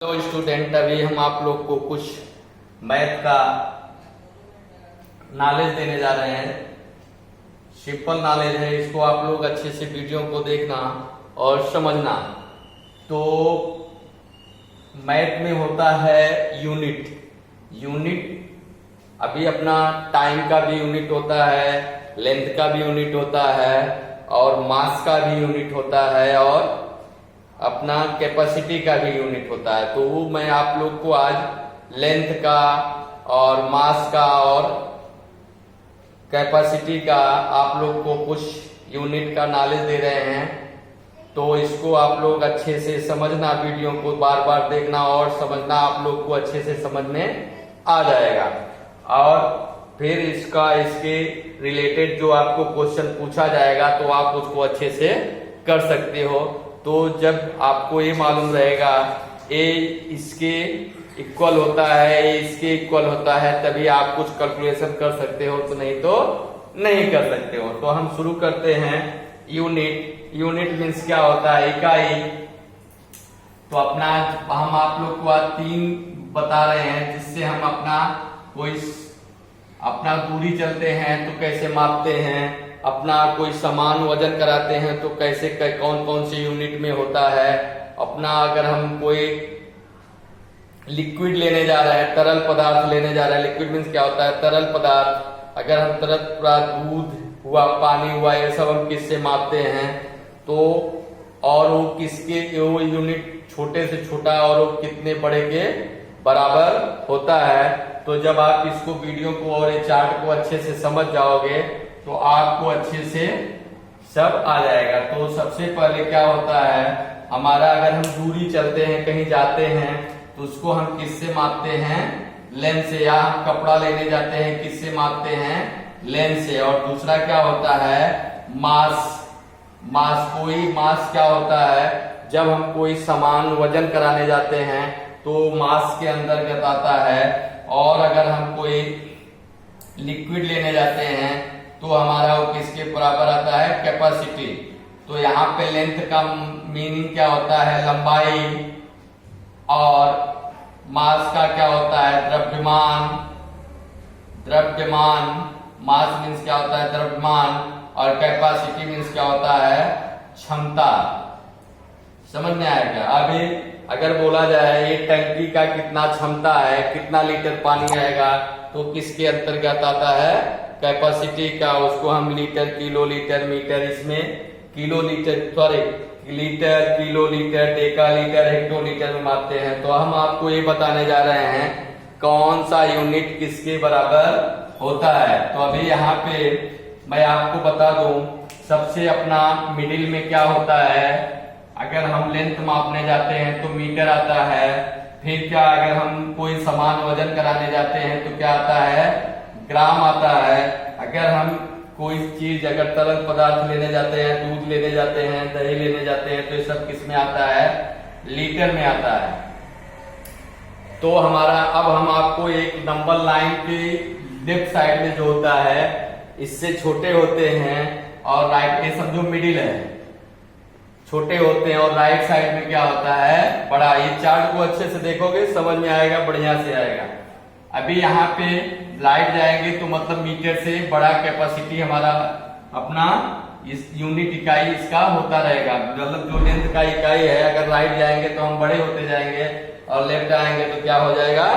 Hello student, अभी हम आप लोग को कुछ मैथ का नॉलेज देने जा रहे हैं। सिंपल नॉलेज है, इसको आप लोग अच्छे से वीडियो को देखना और समझना। तो मैथ में होता है यूनिट अभी अपना टाइम का भी यूनिट होता है, लेंथ का भी यूनिट होता है और मास का भी यूनिट होता है और अपना कैपेसिटी का भी यूनिट होता है। तो वो मैं आप लोग को आज लेंथ का और मास का और कैपेसिटी का आप लोग को कुछ यूनिट का नॉलेज दे रहे हैं। तो इसको आप लोग अच्छे से समझना, वीडियो को बार बार देखना और समझना, आप लोग को अच्छे से समझ में आ जाएगा। और फिर इसके रिलेटेड जो आपको क्वेश्चन पूछा जाएगा तो आप उसको अच्छे से कर सकते हो। तो जब आपको ये मालूम रहेगा ए इसके इक्वल होता है, ए इसके इक्वल होता है, तभी आप कुछ कैलकुलेशन कर सकते हो, तो नहीं तो नहीं कर सकते हो। तो हम शुरू करते हैं। यूनिट मीन्स क्या होता है? इकाई। तो अपना हम आप लोग को आज 3 बता रहे हैं जिससे हम अपना दूरी चलते हैं तो कैसे मापते हैं, अपना कोई सामान वजन कराते हैं तो कैसे कौन कौन से यूनिट में होता है, अपना अगर हम कोई लिक्विड लेने जा रहे हैं, तरल पदार्थ लेने जा रहे हैं। लिक्विड मीन्स क्या होता है? तरल पदार्थ। अगर हम तरल पदार्थ, दूध हुआ, पानी हुआ, ये सब हम किससे मापते हैं? तो और वो किसके, वो यूनिट छोटे से छोटा और वो कितने बड़े के बराबर होता है। तो जब आप इसको वीडियो को और ये चार्ट को अच्छे से समझ जाओगे तो आपको अच्छे से सब आ जाएगा। तो सबसे पहले क्या होता है हमारा, अगर हम दूरी चलते हैं, कहीं जाते हैं तो उसको हम किससे मापते हैं? लेंथ से। या हम कपड़ा लेने जाते हैं, किससे मापते हैं? लेंथ से। और दूसरा क्या होता है? मास। मास क्या होता है? जब हम कोई सामान वजन कराने जाते हैं तो मास के अंतर्गत आता है। और अगर हम कोई लिक्विड लेने जाते हैं तो हमारा वो किसके बराबर आता है? कैपेसिटी। तो यहाँ पे लेंथ का मीनिंग क्या होता है? लंबाई। और मास का क्या होता है? द्रव्यमान। मास मीन्स क्या होता है? द्रव्यमान। और कैपेसिटी मीन्स क्या होता है? क्षमता। समझ में आएगा? अभी अगर बोला जाए ये टंकी का कितना क्षमता है, कितना लीटर पानी आएगा, तो किसके अंतर्गत आता है? कैपेसिटी का। उसको हम लीटर, किलो लीटर, मीटर, इसमें litre, kilo litre, Deka litre, hecto litre में मापते हैं। तो हम आपको ये बताने जा रहे हैं कौन सा यूनिट किसके बराबर होता है। तो अभी यहाँ पे मैं आपको बता दूं, सबसे अपना मिडिल में क्या होता है? अगर हम लेंथ मापने जाते हैं तो मीटर आता है। फिर क्या, अगर हम कोई सामान वजन कराने जाते हैं तो क्या आता है? ग्राम आता है। अगर हम कोई चीज, अगर तरल पदार्थ लेने जाते हैं, दूध लेने जाते हैं, दही लेने जाते हैं, तो ये सब किस में आता है? लीटर में आता है। तो हमारा, अब हम आपको एक नंबर लाइन की लेफ्ट साइड में जो होता है इससे छोटे होते हैं और राइट, ये सब जो मिडिल है छोटे होते हैं और राइट साइड में क्या होता है? बड़ा। ये चार्ट को अच्छे से देखोगे समझ में आएगा, बढ़िया से आएगा। अभी यहाँ पे लाइट जाएंगे तो मतलब मीटर से बड़ा कैपेसिटी हमारा अपना इस यूनिट इकाई इसका होता रहेगा। मतलब जो लेंथ का इकाई है, अगर राइट जाएंगे तो हम बड़े होते जाएंगे और लेफ्ट आएंगे तो क्या हो जाएगा?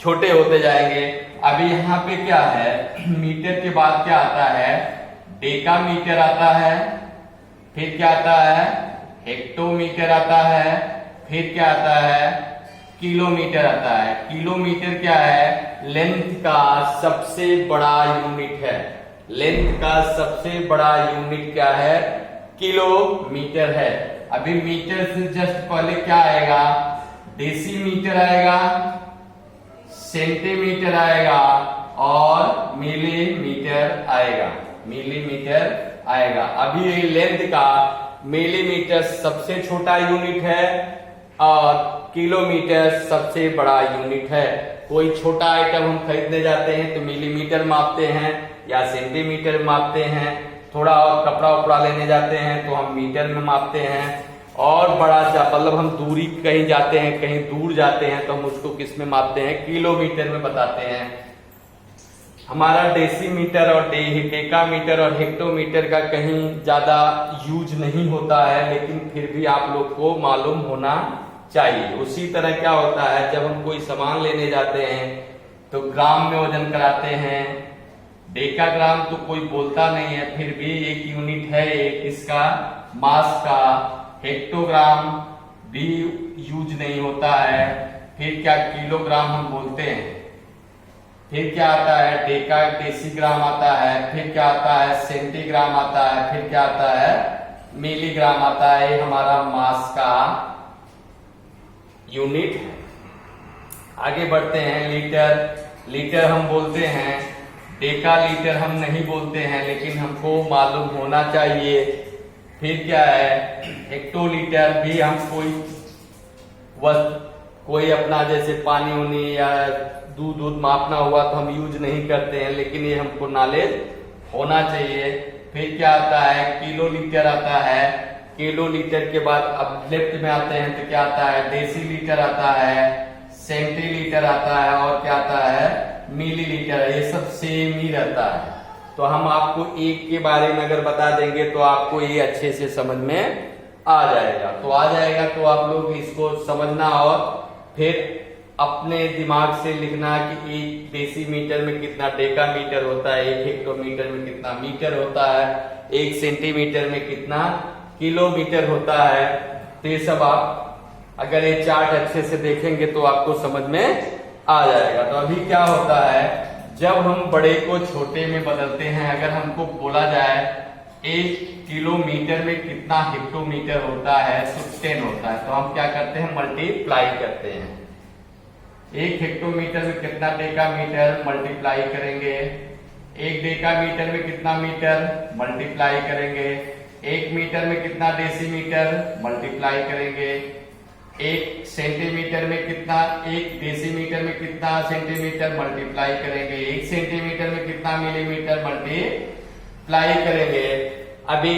छोटे होते जाएंगे। अभी यहाँ पे क्या है? मीटर के बाद क्या आता है? डेका मीटर आता है। फिर क्या आता है? हेक्टोमीटर आता है। फिर क्या आता है? किलोमीटर आता है। किलोमीटर क्या है? लेंथ का सबसे बड़ा यूनिट है। लेंथ का सबसे बड़ा यूनिट क्या है? किलोमीटर है। अभी मीटर से जस्ट पहले क्या आएगा? डेसीमीटर आएगा, सेंटीमीटर आएगा और मिलीमीटर आएगा। अभी ये लेंथ का मिलीमीटर सबसे छोटा यूनिट है और किलोमीटर सबसे बड़ा यूनिट है। कोई छोटा आइटम हम खरीदने जाते हैं तो मिलीमीटर मापते हैं या सेंटीमीटर मापते हैं। थोड़ा और कपड़ा उपड़ा लेने जाते हैं तो हम मीटर में मापते हैं। और बड़ा मतलब हम दूरी कहीं जाते हैं, कहीं दूर जाते हैं, तो हम उसको किस में मापते हैं? किलोमीटर में बताते हैं। हमारा डेसीमीटर और डेकामीटर और हेक्टोमीटर का कहीं ज्यादा यूज नहीं होता है, लेकिन फिर भी आप लोग को मालूम होना चाहिए। उसी तरह क्या होता है, जब हम कोई सामान लेने जाते हैं तो ग्राम में वजन कराते हैं। डेकाग्राम तो कोई बोलता नहीं है, फिर भी एक यूनिट है एक इसका मास का। हेक्टोग्राम भी यूज नहीं होता है। फिर क्या किलोग्राम हम बोलते हैं। फिर क्या आता है? डेसीग्राम आता है। फिर क्या आता है? सेंटीग्राम आता है। फिर क्या आता है? मिलीग्राम आता है। ये हमारा मास का यूनिट है। आगे बढ़ते हैं। लीटर हम बोलते हैं, डेका लीटर हम नहीं बोलते हैं, लेकिन हमको मालूम होना चाहिए। फिर क्या है? हेक्टोलीटर भी हम कोई अपना जैसे पानी उनी या दूध मापना हुआ तो हम यूज नहीं करते हैं, लेकिन ये हमको नॉलेज होना चाहिए। फिर क्या आता है? किलोलीटर आता है। किलोलीटर के बाद अब लेफ्ट में आते हैं तो क्या आता है? डेसीलीटर आता है, सेंटीलीटर आता है, और क्या आता है? मिलीलीटर। ये सब सेम ही रहता है। तो हम आपको एक के बारे में अगर बता देंगे तो आपको ये अच्छे से समझ में आ जाएगा। तो आप लोग इसको समझना और फिर अपने दिमाग से लिखना कि एक डेसीमीटर में कितना डेकामीटर होता है, एक हेक्टोमीटर में कितना मीटर होता है, एक सेंटीमीटर में कितना किलोमीटर होता है। तो ये सब आप अगर ये चार्ट अच्छे से देखेंगे तो आपको समझ में आ जाएगा। तो अभी क्या होता है, जब हम बड़े को छोटे में बदलते हैं, अगर हमको बोला जाए 1 किलोमीटर में कितना हेक्टोमीटर होता है तो 10 होता है, तो हम क्या करते हैं? मल्टीप्लाई करते हैं। 1 हेक्टोमीटर में कितना डेकामीटर, मल्टीप्लाई करेंगे। 1 डेकामीटर में कितना मीटर, मल्टीप्लाई करेंगे। 1 मीटर में कितना डेसीमीटर, मल्टीप्लाई करेंगे। 1 सेंटीमीटर में कितना, 1 डेसीमीटर में कितना सेंटीमीटर, मल्टीप्लाई करेंगे। 1 सेंटीमीटर में कितना मिलीमीटर, मल्टीप्लाई करेंगे। अभी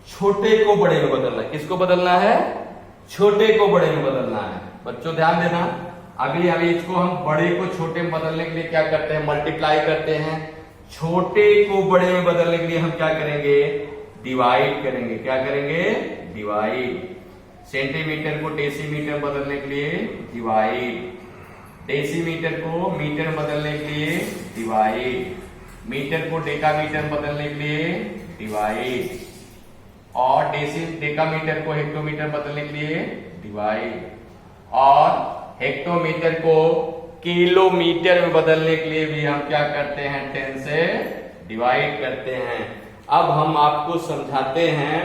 छोटे को बड़े में बदलना है। किसको बदलना है? छोटे को बड़े में बदलना है। बच्चों ध्यान देना। अभी इसको हम बड़े को छोटे में बदलने के लिए क्या करते हैं? मल्टीप्लाई करते हैं। छोटे को बड़े में बदलने के लिए हम क्या करेंगे? डिवाइड करेंगे। क्या करेंगे? डिवाइड। सेंटीमीटर को डेसीमीटर बदलने के लिए डिवाइड। डेसीमीटर को मीटर बदलने के लिए डिवाइड। मीटर को डेकामीटर बदलने के लिए डिवाइड। और डेकामीटर को हेक्टोमीटर बदलने के लिए डिवाइड। और हेक्टोमीटर को किलोमीटर में बदलने के लिए भी हम क्या करते हैं? 10 से डिवाइड करते हैं। अब हम आपको समझाते हैं।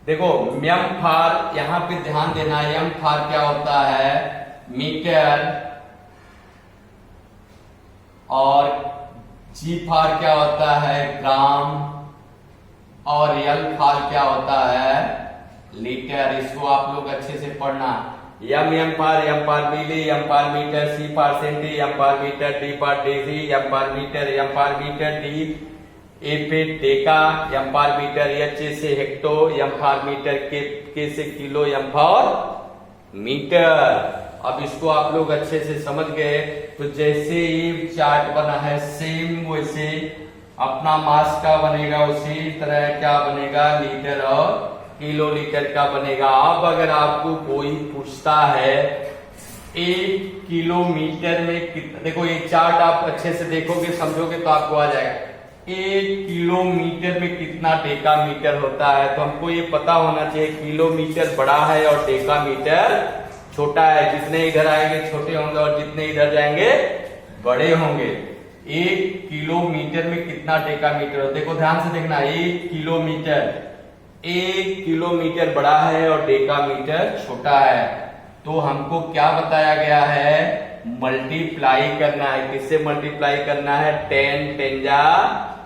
देखो यम फार, यहां पे ध्यान देना। यम फार क्या होता है? मीटर। और जी फार क्या होता है? ग्राम। और यल फार क्या होता है? लीटर। इसको आप लोग अच्छे से पढ़ना। M per milli, m per metre, c per centi, m per metre, d per deci, m per metre, d a per deca, m per metre, h से hecto, m per metre, k से kilo, यम per metre. अब इसको आप लोग अच्छे से समझ गए। तो जैसे ये चार्ट बना है सेम वैसे अपना मास का बनेगा, उसी तरह क्या बनेगा? लीटर और किलोलीटर का बनेगा। अब अगर आपको कोई पूछता है 1 किलोमीटर में कितना, देखो ये चार्ट आप अच्छे से देखोगे समझोगे तो आपको आ जाएगा 1 किलोमीटर में कितना डेकामीटर होता है। तो हमको ये पता होना चाहिए किलोमीटर बड़ा है और डेकामीटर छोटा है। जितने इधर आएंगे छोटे होंगे और जितने इधर जाएंगे बड़े होंगे। 1 किलोमीटर में कितना डेकामीटर हो, देखो ध्यान से देखना। 1 किलोमीटर बड़ा है और डेकामीटर छोटा है। तो हमको क्या बताया गया है? मल्टीप्लाई करना है। किससे मल्टीप्लाई करना है? 10 10 जा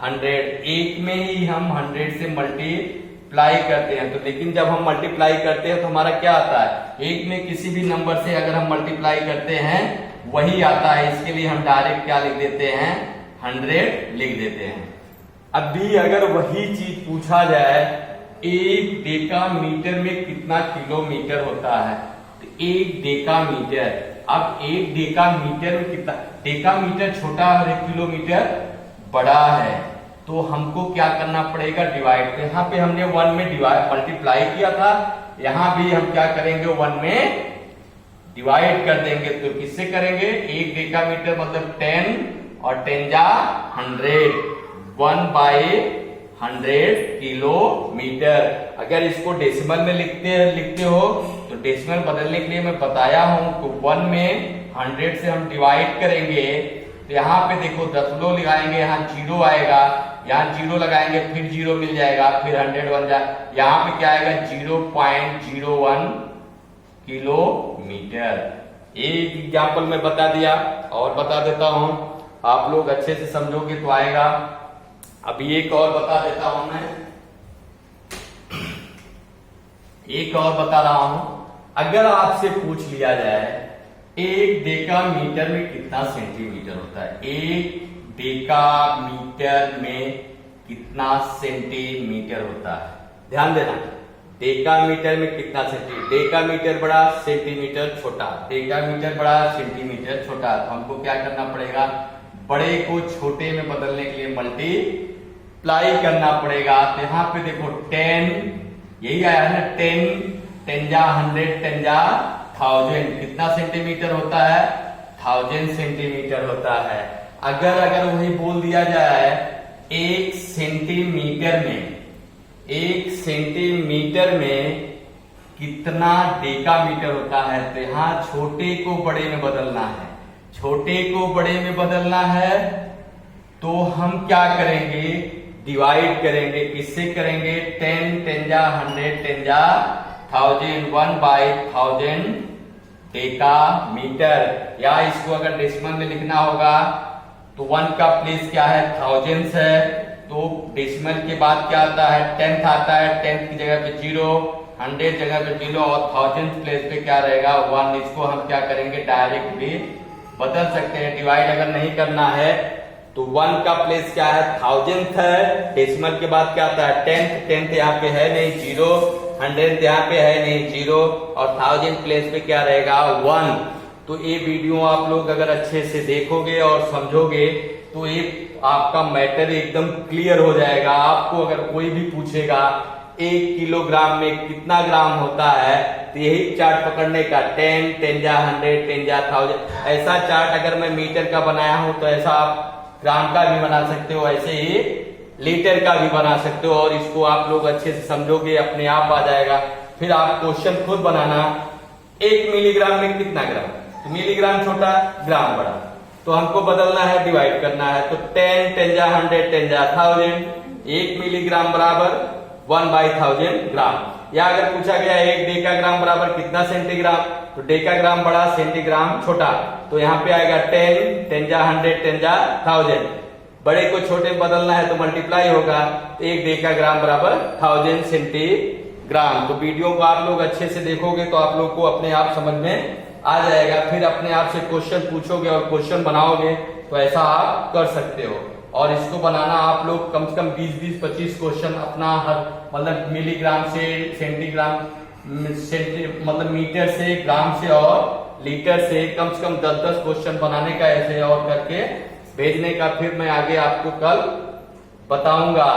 100। एक में ही हम 100 से मल्टीप्लाई करते हैं। तो लेकिन जब हम मल्टीप्लाई करते हैं तो हमारा क्या आता है? एक में किसी भी नंबर से अगर हम मल्टीप्लाई करते हैं वही आता है। इसके लिए हम डायरेक्ट क्या लिख देते हैं? 100 लिख देते हैं। अभी अगर वही चीज पूछा जाए एक डेका मीटर में कितना किलोमीटर होता है? तो एक डेका मीटर, अब एक डेका मीटर में कितना, डेका मीटर छोटा और एक किलोमीटर बड़ा है, तो हमको क्या करना पड़ेगा? डिवाइड। तो यहाँ पे हमने 1 में डिवाइड मल्टीप्लाई किया था, यहाँ भी हम क्या करेंगे? 1 में डिवाइड कर देंगे। तो किससे करेंगे? एक डेका मीटर मतलब 10 और 10 जा 100, 1/100 किलोमीटर। अगर इसको डेसिमल में लिखते हो तो डेसिमल बदलने के लिए मैं बताया हूं, तो 1 में 100 से हम डिवाइड करेंगे, तो यहाँ पे देखो दशमलव लगाएंगे, यहाँ 0 आएगा, यहाँ 0 लगाएंगे, फिर 0 मिल जाएगा, फिर 100 बन जाए, यहाँ पे क्या आएगा? 0.01 किलोमीटर। एक एग्जाम्पल में बता दिया और बता देता हूं, आप लोग अच्छे से समझोगे तो आएगा। अभी एक और बता देता हूं मैं, एक और बता रहा हूं। अगर आपसे पूछ लिया जाए एक डेका मीटर में कितना सेंटीमीटर होता है? एक डेका मीटर में कितना सेंटीमीटर होता है? ध्यान देना, डेका मीटर में कितना सेंटीमीटर, डेका मीटर बड़ा सेंटीमीटर छोटा, डेका मीटर बड़ा सेंटीमीटर छोटा। तो हमको क्या करना पड़ेगा? बड़े को छोटे में बदलने के लिए मल्टीप्लाई करना पड़ेगा। तो यहाँ पे देखो 10, यही आया है ना, 10 जा 100, 10 जा 1000, कितना सेंटीमीटर होता है? 1000 सेंटीमीटर होता है। अगर वही बोल दिया जाए एक सेंटीमीटर में कितना डेका मीटर होता है, तो यहाँ छोटे को बड़े में बदलना है, छोटे को बड़े में बदलना है, तो हम क्या करेंगे? डिवाइड करेंगे। किससे करेंगे? 10 जा 100, 10 जा 1000, 1/1000 डेका मीटर। या इसको अगर डेसिमल में लिखना होगा तो 1 का प्लेस क्या है? थाउजेंड्स है, तो डेसिमल के बाद क्या आता है? 10th आता है, 10th की जगह पे 0, 100 जगह पे 0 और 1000 प्लेस पे क्या रहेगा? 1। इसको हम क्या करेंगे? डायरेक्ट भी बदल सकते हैं। डिवाइड अगर नहीं करना है तो 1 का प्लेस क्या है? 1000th है, डेसिमल के बाद क्या आता है? 10th यहाँ पे है नहीं, 0, 100 यहाँ पे है नहीं, 0 और 1000 प्लेस पे क्या रहेगा? 1। तो ये वीडियो आप लोग अगर अच्छे से देखोगे और समझोगे तो ये आपका मैटर एकदम क्लियर हो जाएगा। आपको अगर कोई भी पूछेगा 1 किलोग्राम में कितना ग्राम होता है, तो यही चार्ट पकड़ने का, 10 जा 100, 10 जा 1000। ऐसा चार्ट अगर मैं मीटर का बनाया हूं तो ऐसा आप ग्राम का भी बना सकते हो, ऐसे ही लीटर का भी बना सकते हो। और इसको आप लोग अच्छे से समझोगे, अपने आप आ जाएगा। फिर आप क्वेश्चन खुद बनाना, 1 मिलीग्राम में कितना ग्राम, तो मिलीग्राम छोटा, ग्राम बड़ा, तो हमको बदलना है, डिवाइड करना है। तो 10 जा 100, 10 जा 1000, 1 मिलीग्राम बराबर 1/1000 ग्राम। या अगर पूछा गया 1 डेकाग्राम बराबर कितना सेंटीग्राम, तो डेकाग्राम बड़ा, सेंटीग्राम छोटा, तो यहाँ पे आएगा 10 जा 100, 10 जा 1000। बड़े को छोटे में बदलना है तो मल्टीप्लाई होगा, तो 1 डेकाग्राम बराबर 1000 सेंटीग्राम। तो वीडियो को आप लोग अच्छे से देखोगे तो आप लोग को अपने आप समझ में आ जाएगा। फिर अपने आप से क्वेश्चन पूछोगे और क्वेश्चन बनाओगे तो ऐसा आप कर सकते हो। और इसको बनाना आप लोग कम से कम 20-25 क्वेश्चन अपना हर, मतलब मिलीग्राम से सेंटीग्राम, मतलब मीटर से, ग्राम से और लीटर से कम 10-10 क्वेश्चन बनाने का ऐसे और करके भेजने का। फिर मैं आगे आपको कल बताऊंगा।